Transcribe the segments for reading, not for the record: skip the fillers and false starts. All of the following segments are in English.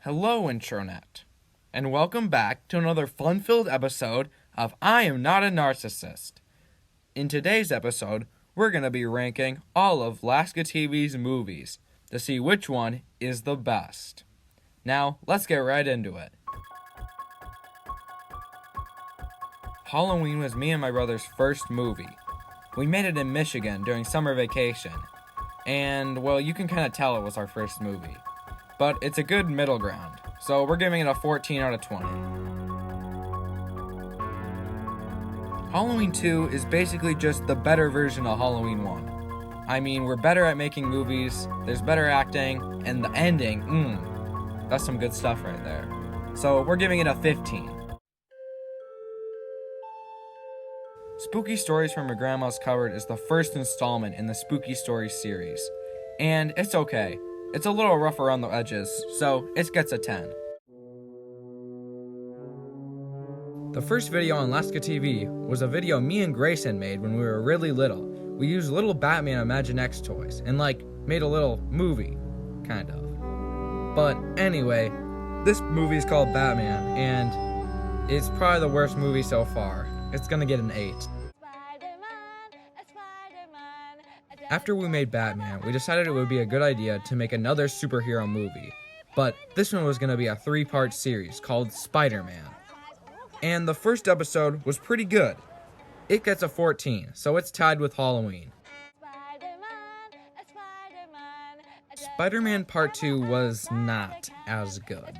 Hello, Intronet, and welcome back to another fun-filled episode of I Am Not a Narcissist. In today's episode, we're going to be ranking all of Lacska TV's movies to see which one is the best. Now, let's get right into it. Halloween was me and my brother's first movie. We made it in Michigan during summer vacation, and, well, you can kind of tell it was our first movie. But it's a good middle ground, so we're giving it a 14 out of 20. Halloween 2 is basically just the better version of Halloween 1. I mean, we're better at making movies, there's better acting, and the ending, that's some good stuff right there. So we're giving it a 15. Spooky Stories from Your Grandma's Cupboard is the first installment in the Spooky Stories series, and it's okay. It's a little rough around the edges, so it gets a 10. The first video on Lacska TV was a video me and Grayson made when we were really little. We used little Batman Imaginext toys and made a little movie, kind of. But anyway, this movie is called Batman, and it's probably the worst movie so far. It's gonna get an 8. After we made Batman, we decided it would be a good idea to make another superhero movie. But this one was going to be a 3-part series called Spider-Man. And the first episode was pretty good. It gets a 14, so it's tied with Halloween. Spider-Man Part 2 was not as good.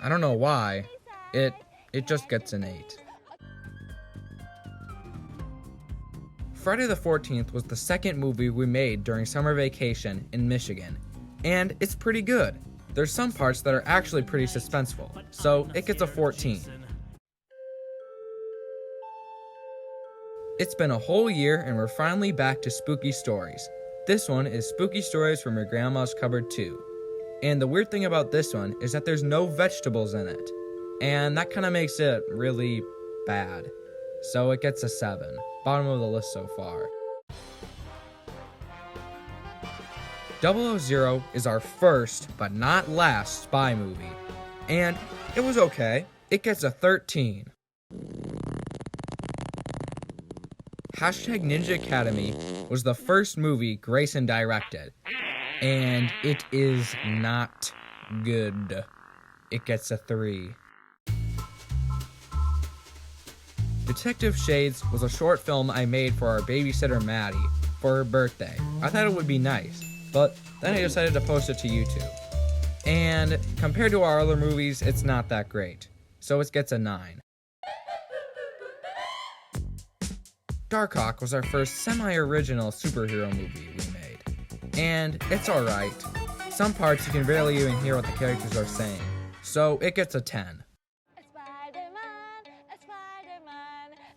I don't know why. It just gets an 8. Friday the 14th was the second movie we made during summer vacation in Michigan, and it's pretty good. There's some parts that are actually pretty suspenseful, so it gets a 14. It's been a whole year and we're finally back to Spooky Stories. This one is Spooky Stories from Your Grandma's Cupboard 2. And the weird thing about this one is that there's no vegetables in it, and that kind of makes it really bad. So it gets a 7. Bottom of the list so far. 000 is our first, but not last, spy movie. And it was okay. It gets a 13. Ninja Academy was the first movie Grayson directed. And it is not good. It gets a 3. Detective Shades was a short film I made for our babysitter Maddie for her birthday. I thought it would be nice, but then I decided to post it to YouTube. And compared to our other movies, it's not that great, so it gets a 9. Darkhawk was our first semi-original superhero movie we made, and it's alright. Some parts you can barely even hear what the characters are saying, so it gets a 10.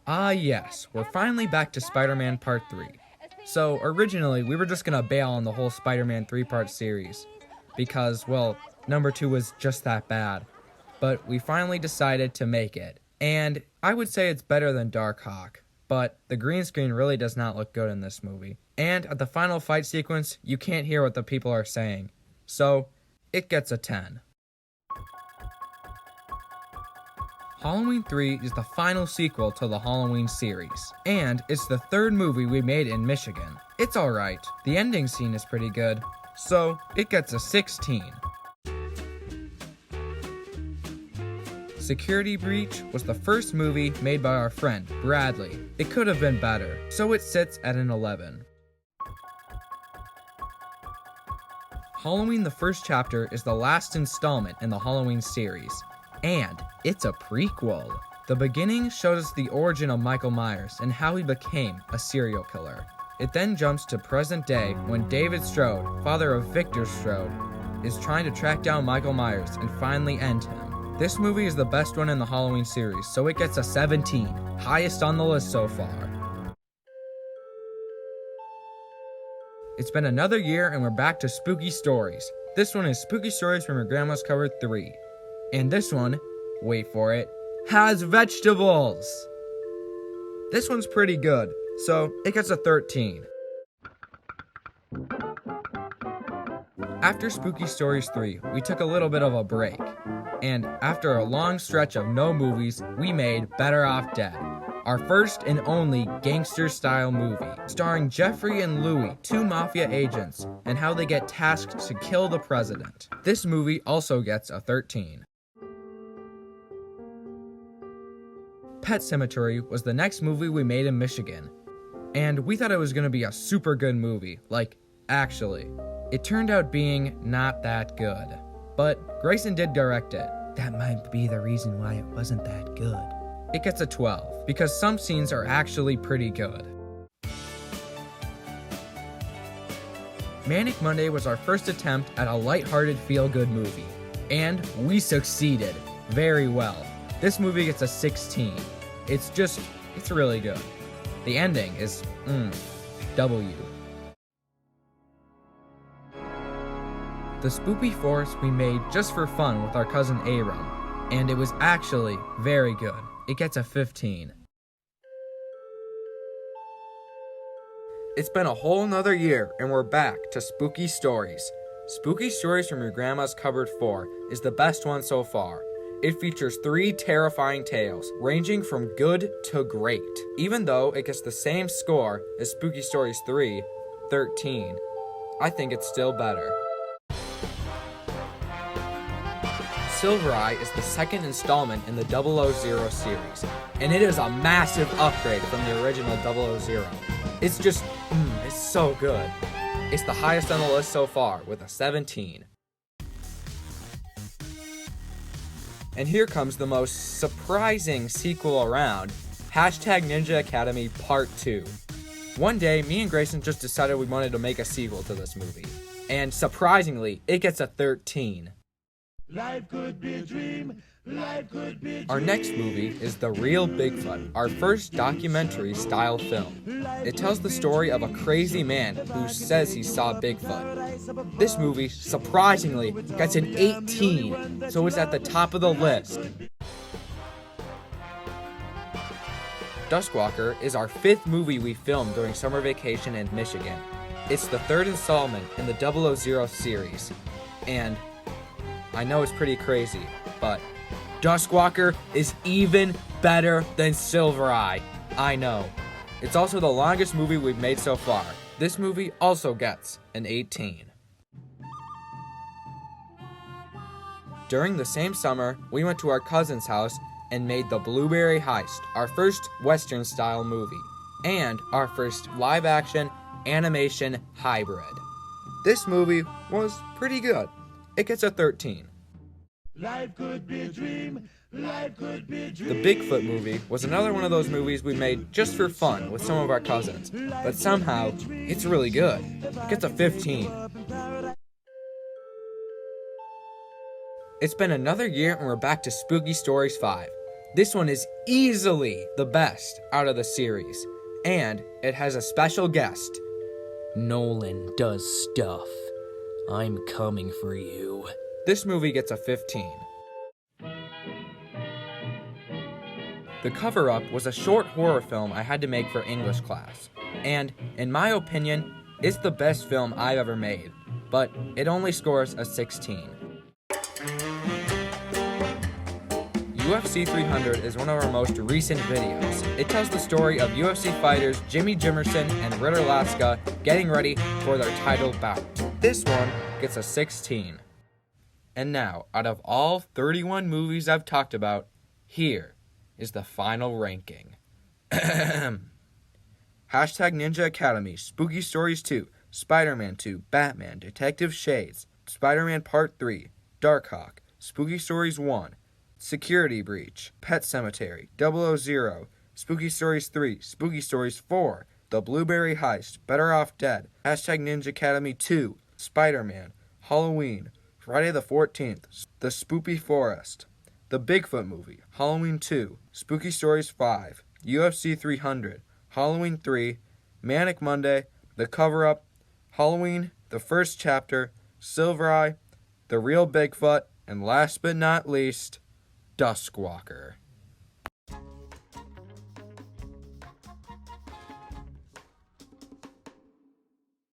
Yes, we're finally back to Spider-Man Part 3. So, originally, we were just gonna bail on the whole Spider-Man 3-part series, because, well, number 2 was just that bad. But we finally decided to make it, and I would say it's better than Darkhawk, but the green screen really does not look good in this movie. And at the final fight sequence, you can't hear what the people are saying. So, it gets a 10. Halloween 3 is the final sequel to the Halloween series, and it's the third movie we made in Michigan. It's alright. The ending scene is pretty good, so it gets a 16. Security Breach was the first movie made by our friend, Bradley. It could have been better, so it sits at an 11. Halloween the First Chapter is the last installment in the Halloween series. And it's a prequel. The beginning shows us the origin of Michael Myers and how he became a serial killer. It then jumps to present day when David Strode, father of Victor Strode, is trying to track down Michael Myers and finally end him. This movie is the best one in the Halloween series, so it gets a 17, highest on the list so far. It's been another year and we're back to Spooky Stories. This one is Spooky Stories from Your Grandma's Cupboard 3. And this one, wait for it, has vegetables. This one's pretty good, so it gets a 13. After Spooky Stories 3, we took a little bit of a break. And after a long stretch of no movies, we made Better Off Dead, our first and only gangster-style movie, starring Jeffrey and Louie, two mafia agents, and how they get tasked to kill the president. This movie also gets a 13. Pet Sematary was the next movie we made in Michigan, and we thought it was going to be a super good movie, actually. It turned out being not that good, but Grayson did direct it. That might be the reason why it wasn't that good. It gets a 12, because some scenes are actually pretty good. Manic Monday was our first attempt at a lighthearted feel-good movie, and we succeeded very well. This movie gets a 16. It's really good. The ending is, W. The Spoopy Forest we made just for fun with our cousin Aram, and it was actually very good. It gets a 15. It's been a whole nother year, and we're back to Spooky Stories. Spooky Stories from Your Grandma's Cupboard 4 is the best one so far. It features 3 terrifying tales, ranging from good to great. Even though it gets the same score as Spooky Stories 3, 13, I think it's still better. Silver Eye is the second installment in the 000 series, and it is a massive upgrade from the original 000. It's just, it's so good. It's the highest on the list so far, with a 17. And here comes the most surprising sequel around, #Ninja Academy Part 2. One day, me and Grayson just decided we wanted to make a sequel to this movie. And surprisingly, it gets a 13. Life could be a dream. Life could be a dream. Our next movie is The Real Bigfoot, our first documentary-style film. It tells the story of a crazy man who says he saw Bigfoot. This movie, surprisingly, gets an 18, so it's at the top of the list. Duskwalker is our 5th movie we filmed during summer vacation in Michigan. It's the 3rd installment in the 000 series, and I know it's pretty crazy, but Duskwalker is even better than Silver Eye. I know. It's also the longest movie we've made so far. This movie also gets an 18. During the same summer, we went to our cousin's house and made The Blueberry Heist, our first Western-style movie, and our first live-action animation hybrid. This movie was pretty good. It gets a 13. Life could be a dream. Life could be a dream. The Bigfoot movie was another one of those movies we made just for fun with some of our cousins, but somehow it's really good. It gets a 15. It's been another year and we're back to Spooky Stories 5. This one is easily the best out of the series, and it has a special guest. Nolan does stuff. I'm coming for you. This movie gets a 15. The Cover-Up was a short horror film I had to make for English class, and, in my opinion, it's the best film I've ever made, but it only scores a 16. UFC 300 is one of our most recent videos. It tells the story of UFC fighters Jimmy Jimerson and Ritter Lacska getting ready for their title bout. This one gets a 16. And now, out of all 31 movies I've talked about, here is the final ranking. #Ninja Academy, Spooky Stories 2, Spider-Man 2, Batman, Detective Shades, Spider-Man Part 3, Darkhawk, Spooky Stories 1, Security Breach, Pet Sematary, 000, Spooky Stories 3, Spooky Stories 4, The Blueberry Heist, Better Off Dead, #Ninja Academy 2, Spider-Man, Halloween, Friday the 14th, The Spoopy Forest, The Bigfoot Movie, Halloween 2, Spooky Stories 5, UFC 300, Halloween 3, Manic Monday, The Cover-Up, Halloween, The First Chapter, Silver Eye, The Real Bigfoot, and last but not least, Duskwalker.